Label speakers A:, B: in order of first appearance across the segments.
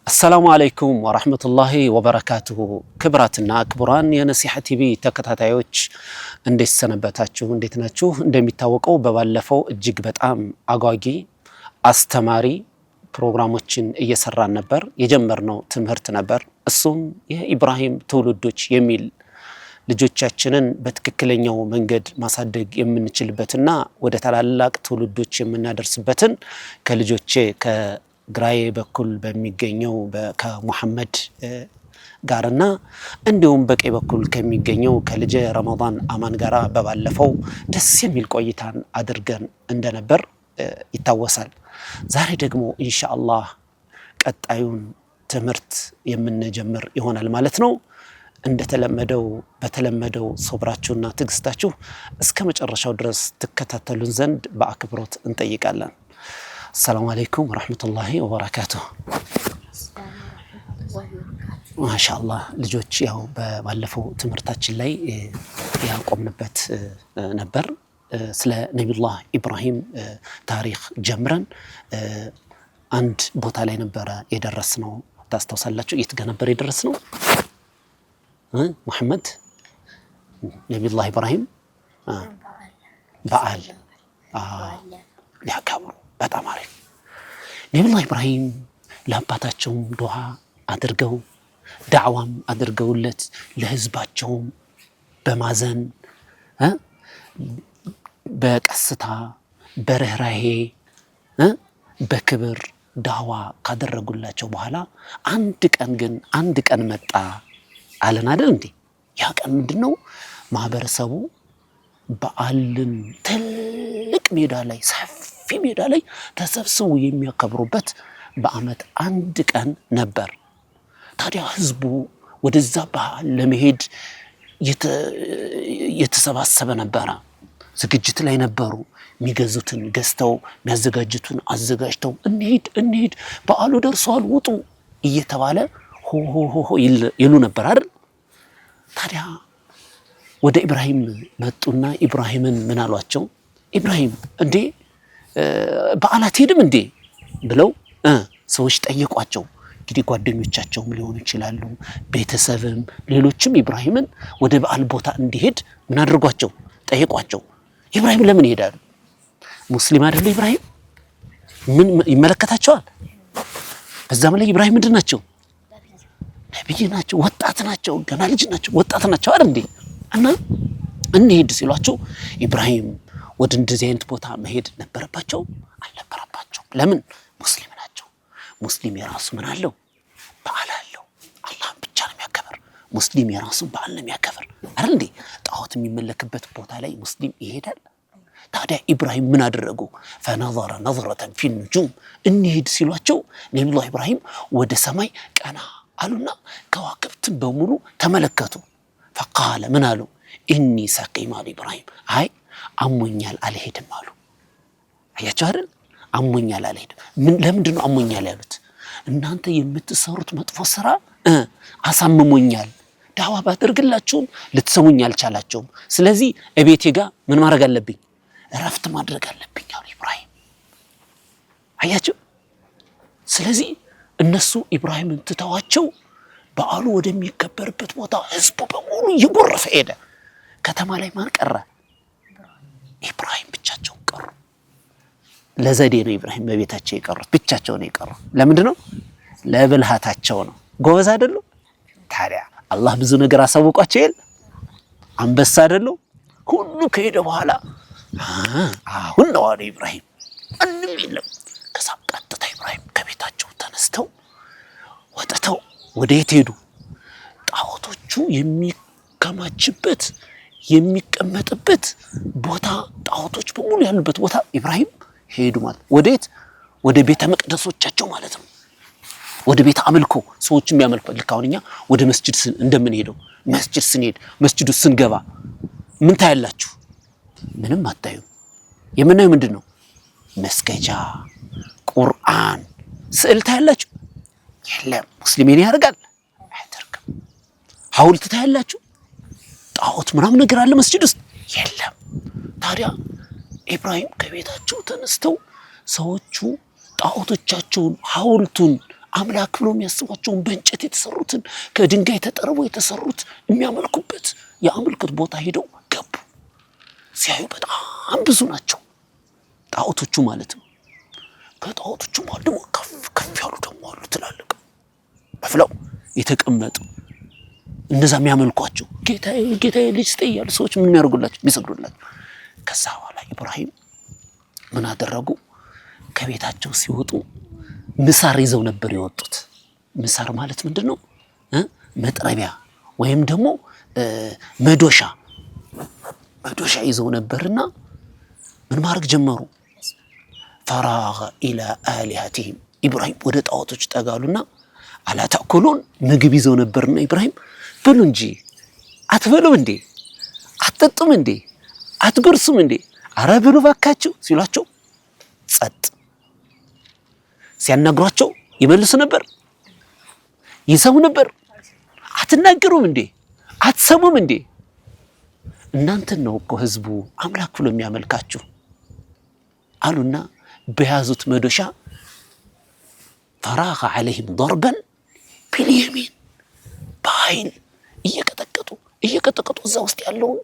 A: السلام عليكم ورحمة الله وبركاته كبراتنا كبران يا نصيحة تي في ተከታታዮች እንዴት ሰነበታችሁ እንዴት ናችሁ እንደሚታወቀው በባለፈው እጅግ በጣም አጓጊ አስተማሪ ፕሮግራሞችን እየሰራን ነበር የጀመርነው ትምህርት ነበር እሱም የኢብራሂም ትውልዶች የሚል ልጆቻችንን በትክክለኛው መንገድ ማሳደግ የምንችልበትና ወደ ታላላቅ ትውልዶች የምናደርስበትን ከልጆቼ ግራዬ በኩል በሚገኘው ከሙሐመድ ጋርና እንዲሁም በቀኝ በኩል ከሚገኘው ከልጄ ረመዳን አማን ጋራ በባለፈው ደስ የሚል ቆይታን አድርገን እንደነበር ይታወሳል። ዛሬ ደግሞ ኢንሻአላህ ቀጣዩን ትምህርት የምንጀምር ይሆናል ማለት ነው። እንደተለመደው በተለመደው ሶብራችሁና ትግስታችሁ እስከ መጨረሻው ድረስ ተከታተሉን ዘንድ በአክብሮት እንጠይቃለን። السلام عليكم ورحمة الله وبركاته. ما شاء الله ልጆች ያው ባለፈው ትምህርታችን ላይ ያቆምንበት ነበር ስለ ነብዩላህ ኢብራሂም ታሪክ ጀምረን አንድ ቦታ ላይ ነበር የደረስነው ታስታውሳላችሁ የት ጋር ነበር የደረስነው መሐመድ ነብዩላህ ኢብራሂም በዓል ያከብሩ በጣም አሪፍ ነብዩላህ ኢብራሂም ለአባታቸው ዱዓ አድርገው ዳዕዋም አድርገውለት ለህዝባቸው በማዘን በቀስታ በርህራሄ በክብር ዳዕዋ ካደረጉላቸው በኋላ አንድ ቀን መጣ አለን አይደል እንዴ ያ ቀን ምንድነው ማህበረሰቡ በዓልን ትልቅ ሜዳ ላይ ሰፊ ሜዳ ላይ ተሰብስበው የሚያከብሩበት በአመት አንድ ቀን ነበር። ታዲያ ህዝቡ ወደዛ በዓል ለመሄድ የተሰባሰበ ነበር። ዝግጅት ላይ ነበሩ። የሚገዙትን ገዝተው የሚያዘጋጁትን አዘጋጅተው እንሂድ በዓሉ ደርሷል ውጡ እየተባለ ሆ ይሉ ነበር አይደል? ታዲያ ወደ ኢብራሂም መጡና ኢብራሂምን ምን አሏቸው? ኢብራሂም እንዴ በዓላት ሄድም እንዴ ብለው ሰዎች ጠየቋቸው። እንግዲህ ጓደኞቻቸውም ሊሆኑ ይችላሉ ቤተሰብም ሌሎችም ኢብራሂምን ወደ በዓል ቦታ እንዲሄድ ምን አድርጓቸው ጠየቋቸው። ኢብራሂም ለምን ይሄዳሉ? ሙስሊም አይደሉ? ኢብራሂም ምን ይመለከታቸዋል? በዛም ላይ ኢብራሂም ምንድን ናቸው? ነብይ ናቸው፣ ወጣት ናቸው፣ ገና ልጅ ናቸው፣ ወጣት ናቸው አይደል እንዴ? እና እንሂድ ሲሏቸው ኢብራሂም ወደ እንደዚህ አይነት ቦታ መሄድ ነበረባቸው አልነበረባቸው? ለምን? ሙስሊም ናቸው። ሙስሊም የራሱ ምን አለው? በዓል አለው። አላህ ብቻ ነው የሚያከብር። ሙስሊም የራሱ በዓል ነው የሚያከብር አይደል እንዴ? ጣዖት የሚመለክበት ቦታ ላይ ሙስሊም ይሄዳል? ታዲያ ኢብራሂም ምን አደረጉ? فنظر نظرة في النجوم እንሂድ ሲሏቸው ነብዩላህ ኢብራሂም ወደ ሰማይ ቀና አሉና ከዋክብትን በሙሉ ተመለከቱ። فقال ምን አሉ? إني سقيم على إبراهيم አይ አሞኛል አልሄድም አሉ። አያችሁ አይደል? አሞኛል አልሄድም። ለምንድን ነው አሞኛል ያሉት? እናንተ የምትሰሩት መጥፎ ስራ አሳምሞኛል። ዳዋ ባደርግላችሁም ልትሰሙኝ አልቻላችሁም። ስለዚህ እቤቴ ጋር ምን ማድረግ አለብኝ? እረፍት ማድረግ አለብኝ አሉ ኢብራሂም። አያችሁ? ስለዚህ እነሱ ኢብራሂምን ትተዋቸው በዓሉ ወደሚከበርበት ቦታ ህዝቡ በሙሉ እየጎረፈ ሄደ። ከተማ ላይ ማን ቀረ? ኢብራሂም ብቻቸውን ቀሩ። ለዘዴ ነው ኢብራሂም በቤታቸው የቀሩት፣ ብቻቸውን የቀሩ። ለምንድን ነው? ለብልሃታቸው ነው። ጎበዝ አይደሉ? ታዲያ አላህ ብዙ ነገር አሳውቋቸው የለ? አንበሳ አይደሉ? ሁሉ ከሄደ በኋላ አሁን ነው አለ ኢብራሂም ምንም የለም። ከዛ ቀጥታ ኢብራሂም ከቤታቸው ተነስተው ወጥተው ወደ የት ሄዱ? ጣዖቶቹ የሚከማችበት የሚቀመጥበት ቦታ ጣዖቶች በሙሉ ያሉበት ቦታ ኢብራሂም ሄዱ ማለት ወዴት? ወደ ቤተ መቅደሶቻቸው ማለት ነው። ወደ ቤተ አምልኮ ሰዎች የሚያመልኩት ልካውንኛ ወደ መስጂድ እንደምንሄደው መስጂድ ስንሄድ መስጂዱ ስንገባ ምን ታያላችሁ? ምንም አታዩ። የምናየው ምንድነው? መስገጃ፣ ቁርአን፣ ስዕል ታያላችሁ? የለም። ሙስሊምን ያደርጋል አያደርግም። ሐውልት ታያላችሁ? ጣዖት ምናምን ነገር አለ መስጂድ ውስጥ? የለም። ታዲያ ኢብራሂም ከቤታቸው ተነስተው ሰዎቹ ጣዖቶቻቸውን ሐውልቱን አምላክ ብሎ የሚያስቧቸውን በእንጨት የተሰሩትን ከድንጋይ ተጠርበው የተሰሩት የሚያመልኩበት የአምልኮት ቦታ ሄደው ገቡ። ሲያዩ በጣም ብዙ ናቸው ጣዖቶቹ ማለት ነው። ከጣዖቶቹ ማለት ደግሞ ከፍ ያሉ ደግሞ አሉ ትላልቅ በፍለው የተቀመጡ እነዛ የሚያመልኳቸው ጌታዬ ልጅ ስጠኝ ያሉ ሰዎች ምን የሚያደርጉላቸው የሚሰግዱላቸው። ከዛ በኋላ ኢብራሂም ምን አደረጉ? ከቤታቸው ሲወጡ ምሳር ይዘው ነበር የወጡት። ምሳር ማለት ምንድነው? መጥረቢያ ወይም ደግሞ መዶሻ ይዘው ነበርና ምን ማድረግ ጀመሩ? ፈራገ ኢላ አሊሃቲሂም ኢብራሂም ወደ ጣዖቶች ጠጋሉና አላ ተእኩሉን ምግብ ይዘው ነበርና ኢብራሂም ብሉ እንጂ አትበሉም እንዴ? አትጠጡም እንዴ? አትጎርሱም እንዴ? አረ ብሉ ባካችሁ ሲሏቸው ጸጥ። ሲያናግሯቸው ይመልሱ ነበር? ይሰሙ ነበር? አትናገሩም እንዴ? አትሰሙም እንዴ? እናንተን ነው እኮ ህዝቡ አምላክ ብሎ የሚያመልካችሁ አሉና በያዙት መዶሻ ፈራገ ዐለይሂም ضربا باليمين በኃይል እየቀጠቀጡ እዛ ውስጥ ያለውን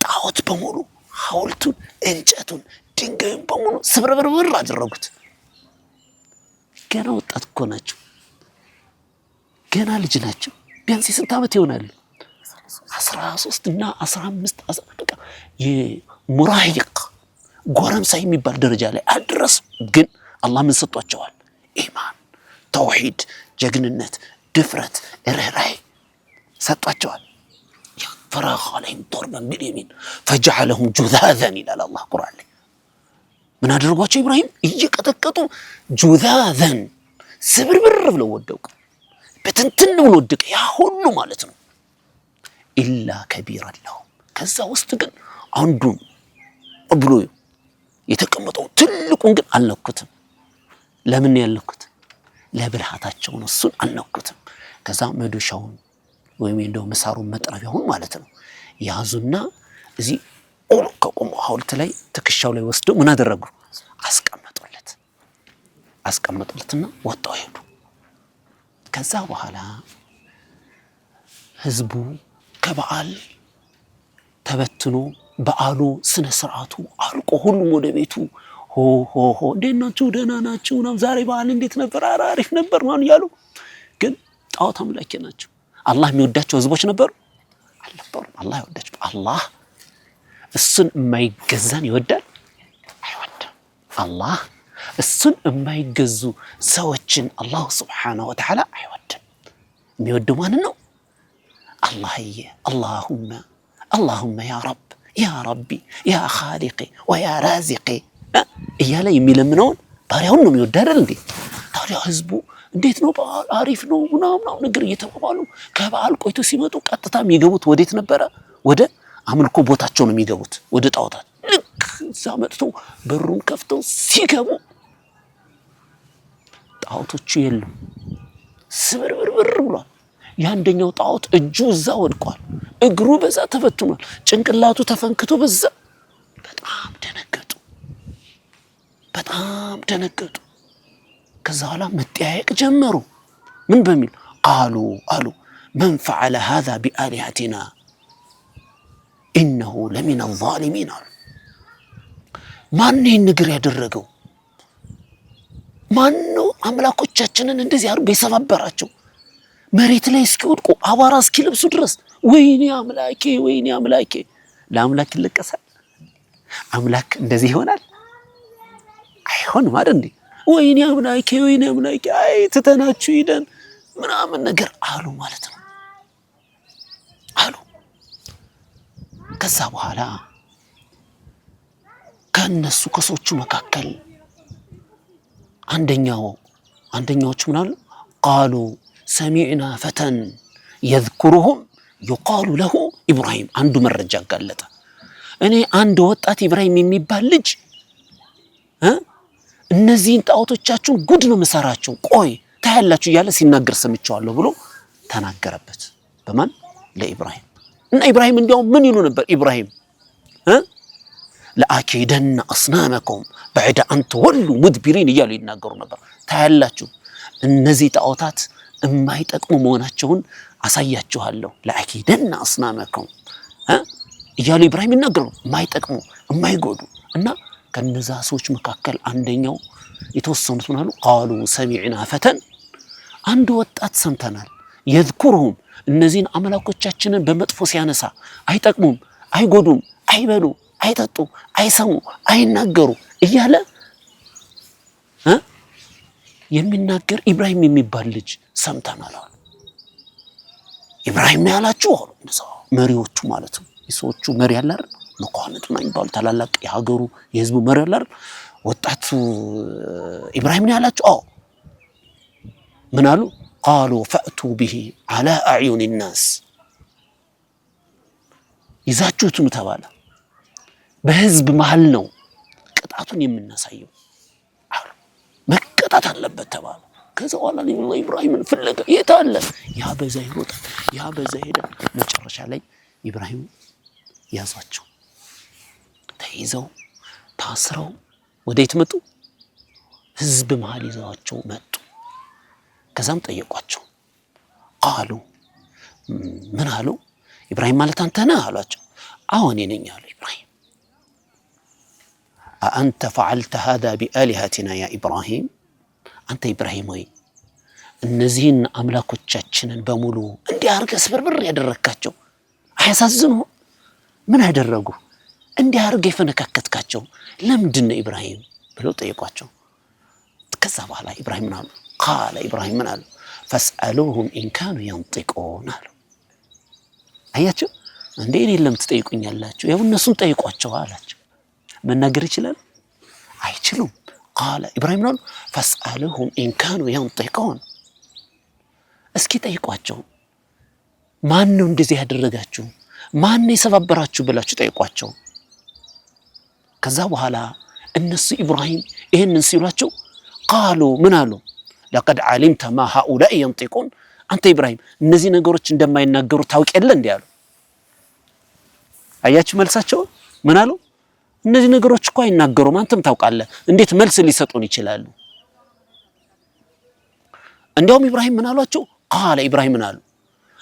A: ጣዖት በሙሉ ሐውልቱን፣ እንጨቱን፣ ድንጋዩን በሙሉ ስብርብርብር አደረጉት። ገና ወጣት እኮ ናቸው፣ ገና ልጅ ናቸው። ቢያንስ ስንት ዓመት ይሆናሉ? 13 እና 15 በቃ የሙራሂቅ ጎረምሳ የሚባል ደረጃ ላይ አልደረሱም። ግን አላህ ምን ሰጧቸዋል? ኢማን፣ ተውሂድ፣ ጀግንነት፣ ድፍረት፣ ርህራሄ ሰጧቸዋል። ፈራገ ዐለይሂም ضربا باليمين فجعلهم جذاذا ይላል አላህ ቁርአን ላይ። ምን አደረጓቸው? ኢብራሂም እየቀጠቀጡ ጁዛዘን ስብርብር ብለው ወደቁ። በትንትን ብለው ወደቀ ያ ሁሉ ማለት ነው። ኢላ ከቢራ ለሁም ከዛ ውስጥ ግን አንዱን ብሎ የተቀመጠው ትልቁን ግን አልነኩትም። ለምን ያልነኩት? ለብልሃታቸው ነው። እሱን አልነኩትም። ከዛ መዶሻውን ወይም እንደው መሳሩን መጥረቢያውን ማለት ነው ያዙና እዚህ ከቆመው ሐውልት ላይ ትከሻው ላይ ወስደው ምን አደረጉ? አስቀመጡለትና ወጣው ሄዱ። ከዛ በኋላ ህዝቡ ከበዓል ተበትኖ በዓሉ ስነ ስርዓቱ አልቆ ሁሉም ወደ ቤቱ ሆ እንዴት ናችሁ? ደህና ናችሁ? ዛሬ በዓል እንዴት ነበር? አሪፍ ነበር ማለት ያሉ። ግን ጣዖት አምላኪ ናቸው። አላህ የሚወዳቸው ህዝቦች ነበሩ አልነበሩም? አላህ ይወዳቸው። አላህ እሱን የማይገዛን ይወዳል አይወድም? አላህ እሱን የማይገዙ ሰዎችን አላህ ሱብሓነሁ ወተዓላ አይወድም። የሚወደው ማን ነው? አላህዬ አላሁመ ያ ረብ ያ ረቢ ያ ኻሊቂ ወያ ራዚቂ እያለ የሚለምነውን ባሪያውን ነው የሚወድ አይደል እንዴ? ታዲያ ህዝቡ እንዴት ነው በዓል አሪፍ ነው ምናምን ነገር እየተባባሉ ከበዓል ቆይቶ ሲመጡ ቀጥታ የሚገቡት ወዴት ነበረ? ወደ አምልኮ ቦታቸው ነው የሚገቡት፣ ወደ ጣዖታት። ልክ እዛ መጥተው በሩን ከፍተው ሲገቡ ጣዖቶቹ የሉም፣ ስብርብርብር ብሏል። የአንደኛው ጣዖት እጁ እዛ ወድቋል፣ እግሩ በዛ ተፈትኗል፣ ጭንቅላቱ ተፈንክቶ በዛ። በጣም ደነገጡ። ከዛ በኋላ መጠያየቅ ጀመሩ። ምን በሚል አሉ መን ፈዐለ ሃዛ ቢአሊሀቲና ኢነሁ ለሚነ ዛሊሚን አሉ። ማን ይህን ነገር ያደረገው? ማን ነው አምላኮቻችንን እንደዚህ አድርጎ የሰባበራቸው? መሬት ላይ እስኪወድቁ አቧራ እስኪለብሱ ድረስ ወይኔ አምላኬ። ለአምላክ ይለቀሳል? አምላክ እንደዚህ ይሆናል? አይሆንም አይደል እንዴ? ወይኔ አምላኬ አይ ትተናችሁ ሂደን ምናምን ነገር አሉ ማለት ነው አሉ። ከዛ በኋላ ከነሱ ከሰዎቹ መካከል አንደኛዎቹ ምን አሉ? ቃሉ ሰሚዕና ፈተን የዝኩሩሁም ይቃሉ ለሁ ኢብራሂም። አንዱ መረጃ አጋለጠ። እኔ አንድ ወጣት ኢብራሂም የሚባል ልጅ እነዚህን ጣዖቶቻችሁን ጉድ ነው መሰራቸው፣ ቆይ ታያላችሁ እያለ ሲናገር ሰምቻለሁ ብሎ ተናገረበት። በማን? ለኢብራሂም። እና ኢብራሂም እንዲያውም ምን ይሉ ነበር? ኢብራሂም ለአኪደነ አስናመኩም በዕደ አን ተወሉ ሙድቢሪን እያሉ ይናገሩ ነበር። ታያላችሁ እነዚህ ጣዖታት የማይጠቅሙ መሆናቸውን አሳያችኋለሁ ለአኪደና አስናመኩም እያሉ ኢብራሂም ይናገሩ የማይጠቅሙ የማይጎዱ እና ከነዛ ሰዎች መካከል አንደኛው የተወሰኑት ምናሉ ቃሉ ሰሚዕና ፈተን አንድ ወጣት ሰምተናል የዝኩሩሁም እነዚህን አምላኮቻችንን በመጥፎ ሲያነሳ አይጠቅሙም አይጎዱም አይበሉ አይጠጡ አይሰሙ አይናገሩ እያለ የሚናገር ኢብራሂም የሚባል ልጅ ሰምተናል አሉ። ኢብራሂም ያላችሁ መሪዎቹ ማለት ነው የሰዎቹ መሪ ያለ አይደል መኳንንቱ ነው የሚባሉ ታላላቅ የሀገሩ የህዝቡ መሪ ያለ አይደል ወጣቱ ኢብራሂም ያላችሁ ምን አሉ قالوا فأتوا به على أعين الناس ይዛችሁት ተባለ በህዝብ መሃል ነው ቅጣቱን የምናሳየው አሉ መቀጣት አለበት ተባለ ከዛ በኋላ ኢብራሂምን ፍለገ የታለ ያ በዛ ይሮጣል ያ በዛ ሄደ መጨረሻ ላይ ኢብራሂም ያዛቸው ተይዘው ታስረው ወዴት መጡ ህዝብ መሃል ይዘዋቸው መጡ ከዛም ጠየቋቸው ቃሉ ምን አሉ ኢብራሂም ማለት አንተ ነህ አሏቸው አዎ እኔ ነኝ አሉ ኢብራሂም أأنت فعلت هذا بآلهتنا يا إبراهيم أنت إبراهيم ወይ እነዚህን አምላኮቻችንን በሙሉ እንዲያርገ ስብርብር ያደረካቸው አያሳዝኑ ምን አደረጉ እንዲያርገ የፈነካከትካቸው ለምንድን ነው ኢብራሂም ብለው ጠየቋቸው ከዛ በኋላ ኢብራሂም ነው قال إبراهيم من قال فاسألوهم إن كانوا ينطقون አያችሁ እንዴ እኔ ለምን ትጠይቁኛላችሁ ያው እነሱም ጠይቋቸው አላችሁ መናገር ይችላል አይችሉም قال إبراهيم من قال فاسألوهم إن كانوا ينطقون እስኪ ጠይቋቸው ማን ነው እንደዚህ ያደረጋችሁ ማን ነው የሰባበራችሁ ብላችሁ ጠይቋቸው ከዛ በኋላ እነሱ ኢብራሂም ይሄንን ሲሏቸው قالوا من قالوا لقد علمت ما هؤلاء ينطقون أنت إبراهيم እነዚህ ነገሮች እንደማይናገሩ ታውቂያለ እንዴ አሉ አያችሁ መልሳቸው ምን አሉ እነዚህ ነገሮች እኮ አይናገሩም አንተም ታውቃለህ እንዴት መልስ ሊሰጡን ይችላሉ እንደውም ኢብራሂም ምን አሏቸው قال ኢብራሂም ምን አሉ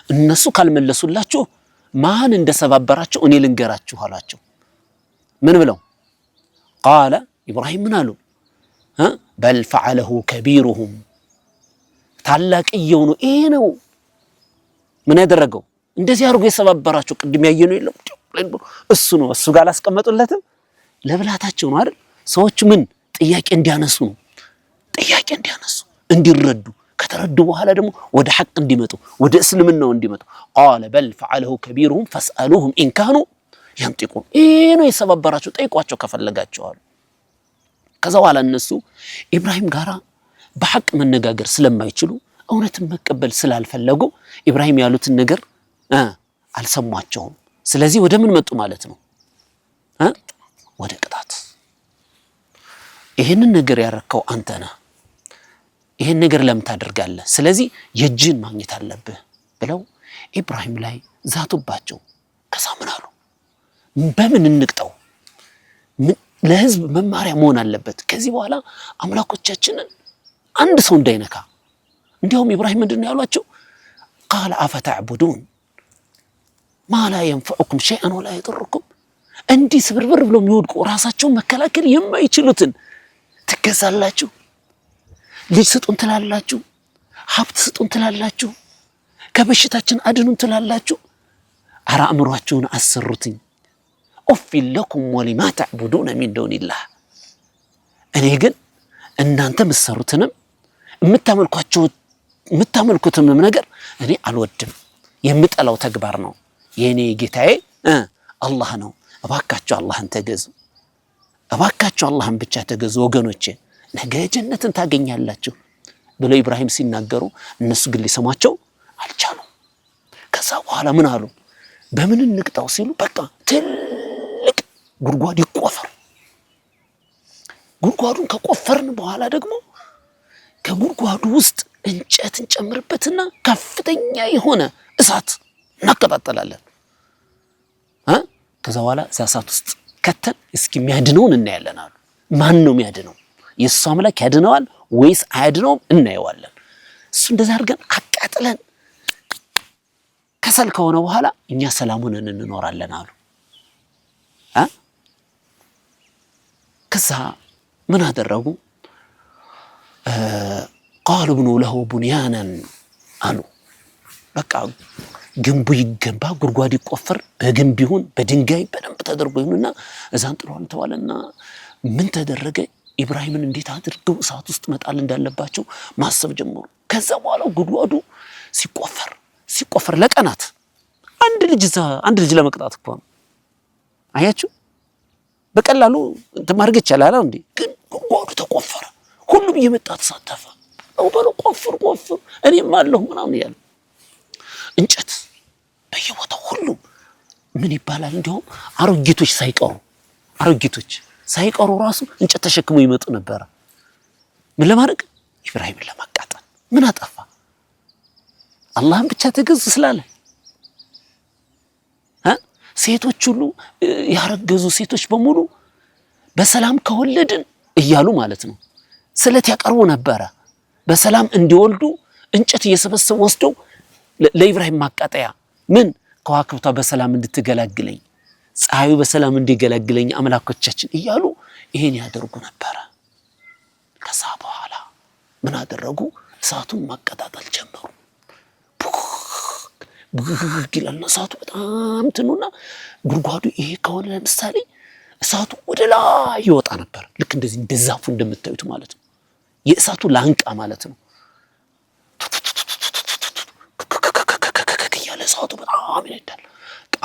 A: እነሱ ካልመለሱላችሁ ማን እንደሰባበራቸው እኔ ልንገራችሁ አላቸው ምን ብለው قال ኢብራሂም ምን አሉ بل فعله كبيرهم ታላቅየው ነው ይሄ ነው ምን ያደረገው እንደዚህ አርጎ የሰባበራቸው ቅድም ያየነው የለም እሱ ነው እሱ ጋር አላስቀመጡለትም ለብላታቸው ነው አይደል ሰዎች ምን ጥያቄ እንዲያነሱ ነው ጥያቄ እንዲያነሱ እንዲረዱ ከተረዱ በኋላ ደግሞ ወደ ሐቅ እንዲመጡ ወደ እስልምናው እንዲመጡ قال بل فعله كبيرهم فاسألوهم إن كانوا ينطقون ይሄ ነው የሰባበራቸው ጠይቋቸው ከፈለጋቸው አሉ ከዛ በኋላ እነሱ ኢብራሂም ጋራ በሐቅ መነጋገር ስለማይችሉ እውነትን መቀበል ስላልፈለጉ ኢብራሂም ያሉትን ነገር አልሰሟቸውም ስለዚህ ወደ ምን መጡ ማለት ነው ወደ ቅጣት ይሄንን ነገር ያረከው አንተ ነህ ይሄን ነገር ለምን ታደርጋለህ ስለዚህ የጅን ማግኘት አለብህ ብለው ኢብራሂም ላይ ዛቱባቸው ከዛ ምን አሉ በምን እንቅጣው ለህዝብ መማሪያ መሆን አለበት ከዚህ በኋላ አምላኮቻችንን አንድ ሰው እንዳይነካ እንዲያውም ኢብራሂም ምንድነው ያሏቸው قال افتعبدون ما لا ينفعكم شيئا ولا يضركم እንዲ ስብርብር ብሎ የሚወድቁ ራሳቸው መከላከል የማይችሉትን ትገዛላችሁ ልጅ ስጡን ትላላችሁ ሀብት ስጡን ትላላችሁ ከበሽታችን አድኑን ትላላችሁ አራ አምሯችሁን አሰሩትኝ أفل لكم ولما تعبدون من دون الله እኔ ግን እናንተ መስሩትንም የምታመልኩትም ነገር እኔ አልወድም የምጠላው ተግባር ነው የኔ ጌታዬ አላህ ነው እባካችሁ አላህን ተገዙ እባካችሁ አላህን ብቻ ተገዙ ወገኖቼ ነገ ጀነትን ታገኛላችሁ ብለው ኢብራሂም ሲናገሩ እነሱ ግን ሊሰማቸው አልቻሉም ከዛ በኋላ ምን አሉ በምን እንቅጣው ሲሉ በቃ ትልቅ ጉድጓድ ይቆፈር ጉድጓዱን ከቆፈርን በኋላ ደግሞ ከጉድጓዱ ውስጥ እንጨት እንጨምርበትና ከፍተኛ የሆነ እሳት እናቀጣጣላለን ከዛ በኋላ እሳት ውስጥ ከተን እስኪ የሚያድነውን እናያለን አሉ ማን ነው የሚያድነው የሱ አምላክ ያድነዋል ወይስ አያድነውም እናየዋለን እሱ እንደዛ አድርገን አቃጥለን ከሰል ከሆነ በኋላ እኛ ሰላሙን እንኖራለን አሉ። ከዛ ምን አደረጉ? ቃሉ ብኑ ለሁ ቡንያናን አሉ። በቃ ግንቡ ይገንባ፣ ጉድጓድ ይቆፈር፣ በግንብ ይሁን በድንጋይ በደንብ ተደርጎ ይሁንና እዛን ጥሏል ተባለና ምን ተደረገ? ኢብራሂምን እንዴት አድርገው እሳት ውስጥ መጣል እንዳለባቸው ማሰብ ጀመሩ። ከዛ በኋላ ጉድጓዱ ሲቆፈር ለቀናት አንድ ልጅ ለመቅጣት እኮ ነው። አያችሁ በቀላሉ ተማርገ ይችላል እንዴ? ግን ጉድጓዱ ተቆፈረ። ሁሉም እየመጣ ተሳተፈ። በለው ቆፍር እኔም አለሁ ምናምን ያለ እንጨት በየቦታው ሁሉም ምን ይባላል እንዲያውም አሮጊቶች ሳይቀሩ ራሱ እንጨት ተሸክመው ይመጡ ነበር። ምን ለማድረግ? ኢብራሂምን ለማቃጠል። ምን አጠፋ? አላህን ብቻ ተገዙ ስላለ ሴቶች ሁሉ ያረገዙ ሴቶች በሙሉ በሰላም ከወለድን እያሉ ማለት ነው ስለት ያቀርቡ ነበረ። በሰላም እንዲወልዱ እንጨት እየሰበሰቡ ወስደው ለኢብራሂም ማቃጠያ ምን ከዋክብቷ በሰላም እንድትገላግለኝ፣ ፀሐዩ በሰላም እንዲገላግለኝ አምላኮቻችን እያሉ ይሄን ያደርጉ ነበረ። ከዛ በኋላ ምን አደረጉ? እሳቱን ማቀጣጠል ጀመሩ። ይላልና እሳቱ በጣም ትኑና ጉድጓዱ ይሄ ከሆነ ለምሳሌ እሳቱ ወደ ላይ ይወጣ ነበር። ልክ እንደዚህ እንደዛፉ እንደምታዩት ማለት ነው። የእሳቱ ላንቃ ማለት ነው። ያለ እሳቱ በጣም ይነዳል።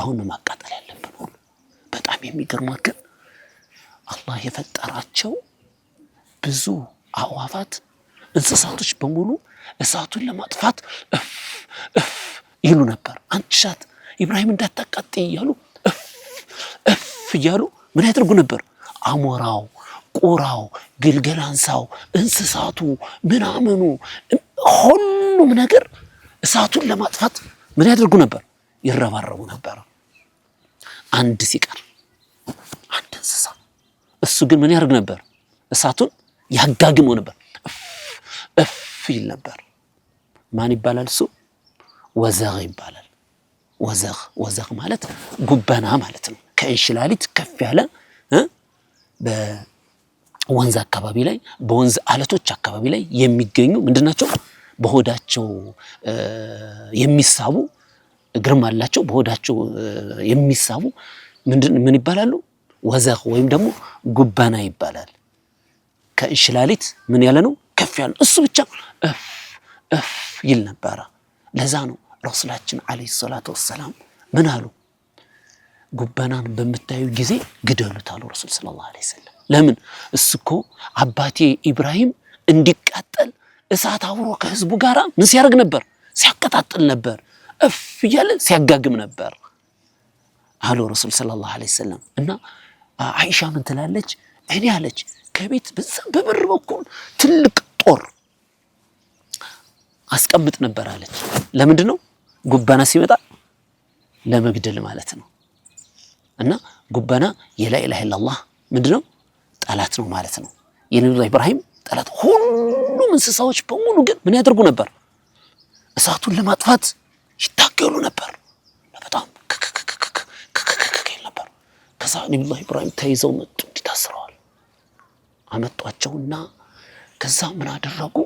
A: አሁን ማቃጠል ያለብን ሁሉ በጣም የሚገርመው ግን አላህ የፈጠራቸው ብዙ አዕዋፋት እንስሳቶች በሙሉ እሳቱን ለማጥፋት ይሉ ነበር። አንቻት ኢብራሂም እንዳታቃጥይ እያሉ እያሉ ምን ያደርጉ ነበር? አሞራው፣ ቁራው፣ ግልገላንሳው፣ እንስሳቱ ምናምኑ ሁሉም ነገር እሳቱን ለማጥፋት ምን ያደርጉ ነበር? ይረባረቡ ነበር። አንድ ሲቀር አንድ እንስሳ እሱ ግን ምን ያደርግ ነበር? እሳቱን ያጋግመው ነበር። ይል ነበር። ማን ይባላል እሱ? ወዘግ ይባላል። ወዘግ ማለት ጉበና ማለት ነው። ከእንሽላሊት ከፍ ያለ በወንዝ አካባቢ ላይ በወንዝ አለቶች አካባቢ ላይ የሚገኙ ምንድናቸው? በሆዳቸው የሚሳቡ እግርም አላቸው። በሆዳቸው የሚሳቡ ምን ይባላሉ? ወዘግ ወይም ደግሞ ጉበና ይባላል። ከእንሽላሊት ምን ያለ ነው? ከፍ ያለ። እሱ ብቻ ይል ነበረ። ለዛ ነው ረሱላችን አለይሂ ሰላቱ ወሰላም ምን አሉ? ጉበናን በመታዩ ጊዜ ግደሉት አሉ ረሱል ሰለላሁ ዐለይሂ ወሰለም። ለምን? እሱ እኮ አባቴ ኢብራሂም እንዲቃጠል እሳት አብሮ ከህዝቡ ጋር ምን ሲያደርግ ነበር? ሲያቀጣጥል ነበር። እያለ ሲያጋግም ነበር አሉ ረሱል ሰለላሁ ዐለይሂ ወሰለም። እና አይሻ ምን ትላለች? እኔ አለች ከቤት በበር በኩል ትልቅ ጦር አስቀምጥ ነበር አለች። ለምንድን ነው? ጉበና ሲመጣ ለመግደል ማለት ነው። እና ጉበና የላኢላሃ ኢላላህ ምንድነው? ጠላት ነው ማለት ነው። የነብዩ ኢብራሂም ጠላት። ሁሉም እንስሳዎች በሙሉ ግን ምን ያደርጉ ነበር? እሳቱን ለማጥፋት ይታገሉ ነበር። በጣም ነበር። ከዛ ነብዩ ኢብራሂም ተይዘው መጡ። እንዲታስረዋል አመጧቸውና ከዛ ምን አደረጉ?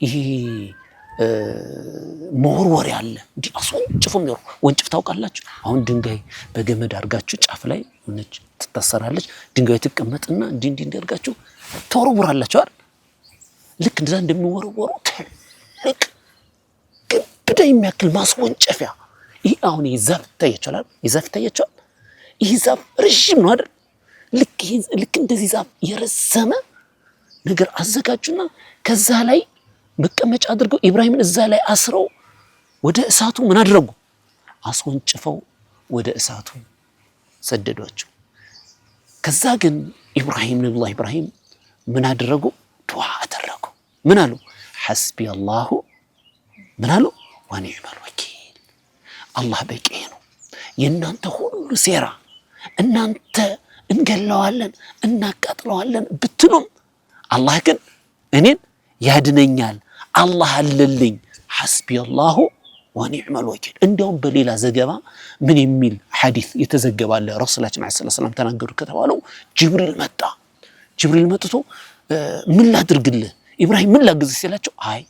A: ይሄ መወርወር ያለ እንዲ አስወንጭፉም ነው። ወንጭፍ ታውቃላችሁ? አሁን ድንጋይ በገመድ አርጋችሁ ጫፍ ላይ ሆነች ትታሰራለች። ድንጋይ ትቀመጥና እንዲ እንዲያርጋችሁ ተወርውራላችሁ አይደል? ልክ እንደዛ እንደሚወርወሩ ትልቅ ግብዳ የሚያክል ማስወንጨፊያ። ይሄ አሁን ይዛፍ ታያችኋል። ይዛፍ ታያችኋል። ይሄ ዛፍ ረጅም ነው አይደል? ልክ እንደዚህ ዛፍ የረዘመ ነገር አዘጋጁና ከዛ ላይ መቀመጫ አድርገው ኢብራሂምን እዛ ላይ አስረው ወደ እሳቱ ምን አደረጉ? አስወንጭፈው ወደ እሳቱ ሰደዷቸው። ከዛ ግን ነብዩ ኢብራሂም ምን አደረጉ? ዱዓ አደረጉ። ምን አሉ? ሐስቢ አላሁ ምን አሉ? ወኒዕመል ወኪል። አላህ በቂ ነው። የእናንተ ሁሉ ሴራ እናንተ እንገለዋለን እናቃጥለዋለን ብትሉም አላህ ግን እኔን ያድነኛል፣ አላህ አለልኝ ሐስቢ አላሁ ወኒዕመል ወኪል። እንዲያውም በሌላ ዘገባ ምን የሚል ሐዲስ የተዘገባለ ረሱላችን ሰለላሁ ዐለይሂ ወሰለም ተናገሩ ከተባለው ጅብሪል መጣ። ጅብሪል መጥቶ ምን ላድርግልህ ኢብራሂም ምን ላግዝህ ሲላቸው አይ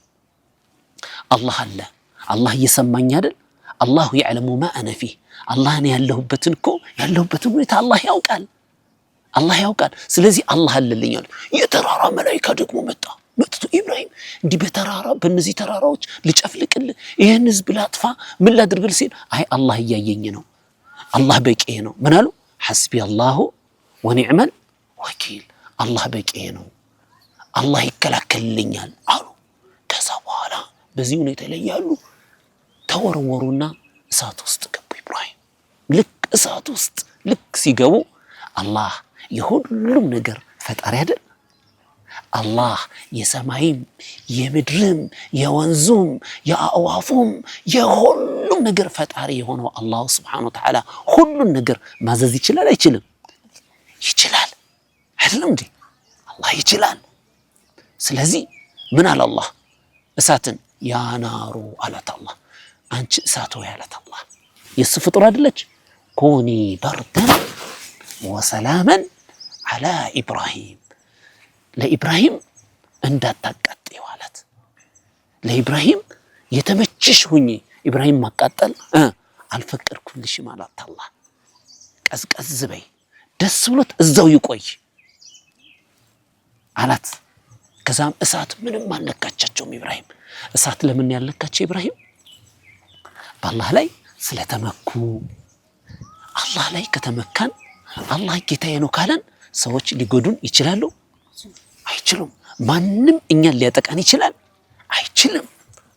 A: አላህ አለ አላህ እየሰማኝ አይደል አላሁ يعلم ما انا فيه አላህ እኔ ያለሁበትን እኮ ያለሁበትን ሁኔታ አላህ ያውቃል ስለዚህ አላህ አለልኝ አለ። የተራራ መላእክት ደግሞ መጥቶ ኢብራሂም እንዲህ በተራራ በእነዚህ ተራራዎች ልጨፍልቅልህ ይሄን ህዝብ ላጥፋ ምን ላድርግልህ ሲል አይ አላህ እያየኝ ነው አላህ በቂ ነው። ምን አሉ ሐስቢ አላሁ ወኒዕመል ወኪል አላህ በቂ ነው አላህ ይከላከልልኛል አሉ። ከዛ በኋላ በዚህ ሁኔታ ላይ ያሉ ተወረወሩና እሳት ውስጥ ገቡ። ኢብራሂም ልክ እሳት ውስጥ ልክ ሲገቡ አላህ የሁሉም ነገር ፈጣሪ አይደል አላህ የሰማይም የምድርም የወንዙም የአዕዋፉም የሁሉም ነገር ፈጣሪ የሆነው አላህ Subhanahu Wa Ta'ala ሁሉን ነገር ማዘዝ ይችላል አይችልም? ይችላል አይደለም እንዴ? አላህ ይችላል። ስለዚህ ምን አለ አላህ እሳትን ያ ናሩ አላት አላህ አንቺ እሳት ሆይ አላት አላህ የሱ ፍጡር አይደለች ኩኒ በርደን ወሰላመን አላ ኢብራሂም ለኢብራሂም እንዳታቃጥይው አላት። ለኢብራሂም የተመችሽ ሁኚ ኢብራሂም ማቃጠል አልፈቀድኩልሽም አላት አላህ። ቀዝቀዝ በይ ደስ ብሎት እዛው ይቆይ አላት። ከዛም እሳት ምንም አልነካቻቸውም ኢብራሂም። እሳት ለምን ያልነካቸው ኢብራሂም በአላህ ላይ ስለተመኩ። አላህ ላይ ከተመካን አላህ ጌታዬ ነው ካለን ሰዎች ሊጎዱን ይችላሉ አይችሉም? ማንም እኛን ሊያጠቃን ይችላል አይችልም?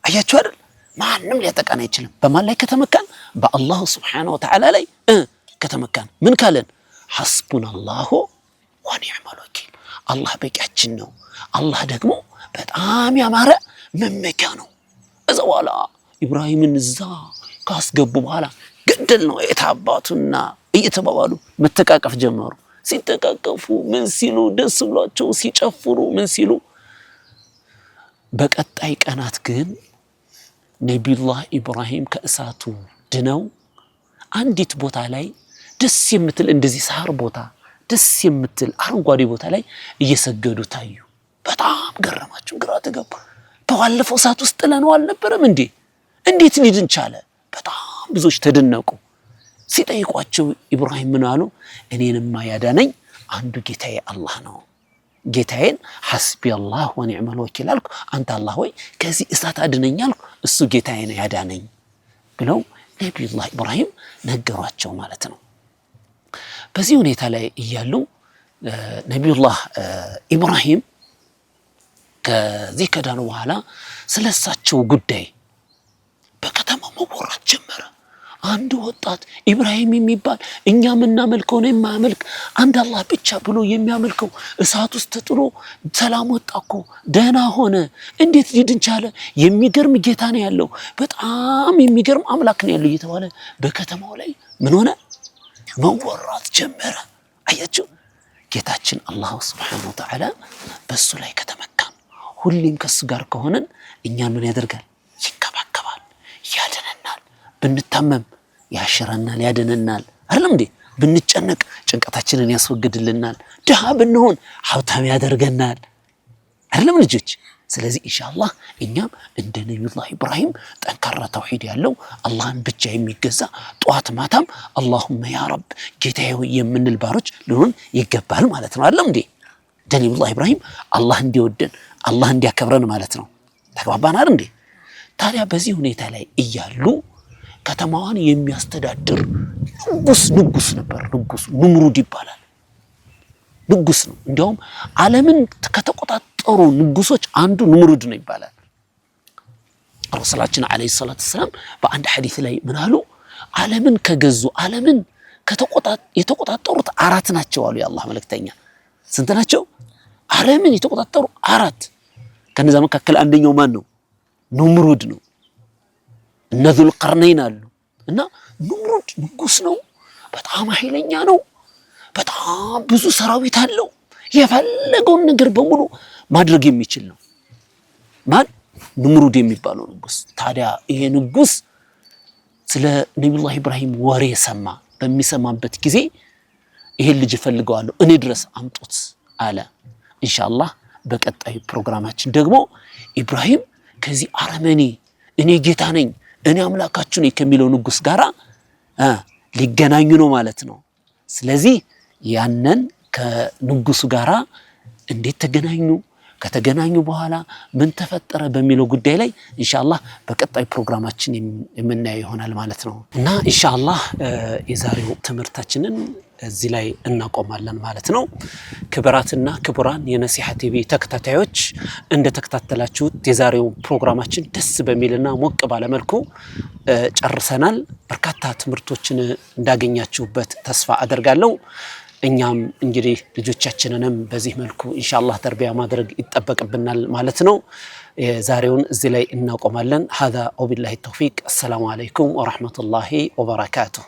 A: አያችሁ አይደል? ማንም ሊያጠቃን አይችልም። በማን ላይ ከተመካን? በአላህ Subhanahu Wa Ta'ala ላይ ከተመካን ምን ካለን ሐስቡናላሁ ወኒዕመል ወኪል አላህ በቂያችን ነው። አላህ ደግሞ በጣም ያማረ መመኪያ ነው። እዛ በኋላ ኢብራሂምን እዛ ካስገቡ በኋላ ገደል ነው የታባቱና እየተባባሉ መተቃቀፍ ጀመሩ። ሲተቃቀፉ ምን ሲሉ ደስ ብሏቸው ሲጨፍሩ ምን ሲሉ በቀጣይ ቀናት ግን ነቢዩላህ ኢብራሂም ከእሳቱ ድነው አንዲት ቦታ ላይ ደስ የምትል እንደዚህ ሳር ቦታ ደስ የምትል አረንጓዴ ቦታ ላይ እየሰገዱ ታዩ። በጣም ገረማቸው፣ ግራ ተጋቡ። በዋለፈው እሳት ውስጥ ጥለነው አልነበረም እንዴ? እንዴት ሊድን ቻለ? በጣም ብዙዎች ተደነቁ። ሲጠይቋቸው ኢብራሂም ምን አሉ? እኔንማ ያዳነኝ አንዱ ጌታዬ አላህ ነው። ጌታዬን ሐስቢ አላህ ወኒዕመል ወኪል አልኩ። አንተ አላህ ወይ ከዚህ እሳት አድነኝ አልኩ። እሱ ጌታዬ ነው ያዳነኝ ብለው ነቢዩላህ ኢብራሂም ነገሯቸው ማለት ነው። በዚህ ሁኔታ ላይ እያሉ ነቢዩላህ ኢብራሂም ከዚህ ከዳኑ በኋላ ስለሳቸው ጉዳይ በከተማው መወራት ጀመረ። አንድ ወጣት ኢብራሂም የሚባል እኛ የምናመልከው ነው የማያመልክ አንድ አላህ ብቻ ብሎ የሚያመልከው እሳት ውስጥ ተጥሎ ሰላም ወጣ እኮ ደህና ሆነ፣ እንዴት ሊድን ቻለ? የሚገርም ጌታ ነው ያለው፣ በጣም የሚገርም አምላክ ነው ያለው እየተባለ በከተማው ላይ ምን ሆነ? መወራት ጀመረ። አያችሁ ጌታችን አላህ Subhanahu Wa Ta'ala በሱ ላይ ከተመካን ሁሌም ከሱ ጋር ከሆነን እኛን ምን ያደርጋል? ይከባከባል፣ ያድነናል። ብንታመም ያሽረናል፣ ያድነናል። አይደለም እንዴ? ብንጨነቅ ጭንቀታችንን ያስወግድልናል። ድሃ ብንሆን ሀብታም ያደርገናል። አይደለም ልጆች? ስለዚህ ኢንሻአላህ እኛም እንደ ነቢዩላህ ኢብራሂም ጠንካራ ተውሂድ ያለው አላህን ብቻ የሚገዛ ጧት ማታም አላሁመ ያ ረብ ጌታዬ ሆይ የምንል ባሮች ልሆን ይገባል ማለት ነው። አይደለም እንዴ? እንደ ነቢዩላህ ኢብራሂም አላህ እንዲወደን አላህ እንዲያከብረን ማለት ነው። ተግባባን አይደል እንዴ? ታዲያ በዚህ ሁኔታ ላይ እያሉ ከተማዋን የሚያስተዳድር ንጉስ ነበር። ንጉስ ኑምሩድ ይባላል። ንጉስ ነው። እንዲያውም ዓለምን ከተቆጣጠሩ ንጉሶች አንዱ ኑምሩድ ነው ይባላል። ረሱላችን አለይሂ ሰላቱ ሰላም በአንድ ሐዲስ ላይ ምን አሉ? ዓለምን ከገዙ ዓለምን የተቆጣጠሩት አራት ናቸው አሉ የአላህ መልእክተኛ። ስንት ናቸው? ዓለምን የተቆጣጠሩ አራት። ከነዛ መካከል አንደኛው ማን ነው? ኑምሩድ ነው። እነ ዙል ቀርነይን አሉ እና ኑምሩድ ንጉስ ነው። በጣም ኃይለኛ ነው። በጣም ብዙ ሰራዊት አለው። የፈለገውን ነገር በሙሉ ማድረግ የሚችል ነው። ማን? ንምሩድ የሚባለው ንጉስ። ታዲያ ይሄ ንጉስ ስለ ነብዩላህ ኢብራሂም ወሬ ሰማ። በሚሰማበት ጊዜ ይሄን ልጅ ፈልገዋለሁ እኔ ድረስ አምጡት አለ። ኢንሻአላህ በቀጣይ ፕሮግራማችን ደግሞ ኢብራሂም ከዚህ አረመኔ እኔ ጌታ ነኝ እኔ አምላካችሁ ነኝ ከሚለው ንጉስ ጋራ ሊገናኙ ነው ማለት ነው። ስለዚህ ያንን ከንጉሱ ጋራ እንዴት ተገናኙ፣ ከተገናኙ በኋላ ምን ተፈጠረ በሚለው ጉዳይ ላይ ኢንሻአላህ በቀጣይ ፕሮግራማችን የምናየው ይሆናል ማለት ነው። እና ኢንሻአላህ የዛሬው ትምህርታችንን እዚህ ላይ እናቆማለን ማለት ነው። ክብራትና ክቡራን የነሲሃ ቲቪ ተከታታዮች እንደተከታተላችሁት የዛሬው ፕሮግራማችን ደስ በሚልና ሞቅ ባለ መልኩ ጨርሰናል። በርካታ ትምህርቶችን እንዳገኛችሁበት ተስፋ አደርጋለሁ። እኛም እንግዲህ ልጆቻችንንም በዚህ መልኩ ኢንሻአላህ ተርቢያ ማድረግ ይጠበቅብናል ማለት ነው። ዛሬውን እዚህ ላይ እናቆማለን። هذا وبالله التوفيق السلام عليكم ورحمة الله وبركاته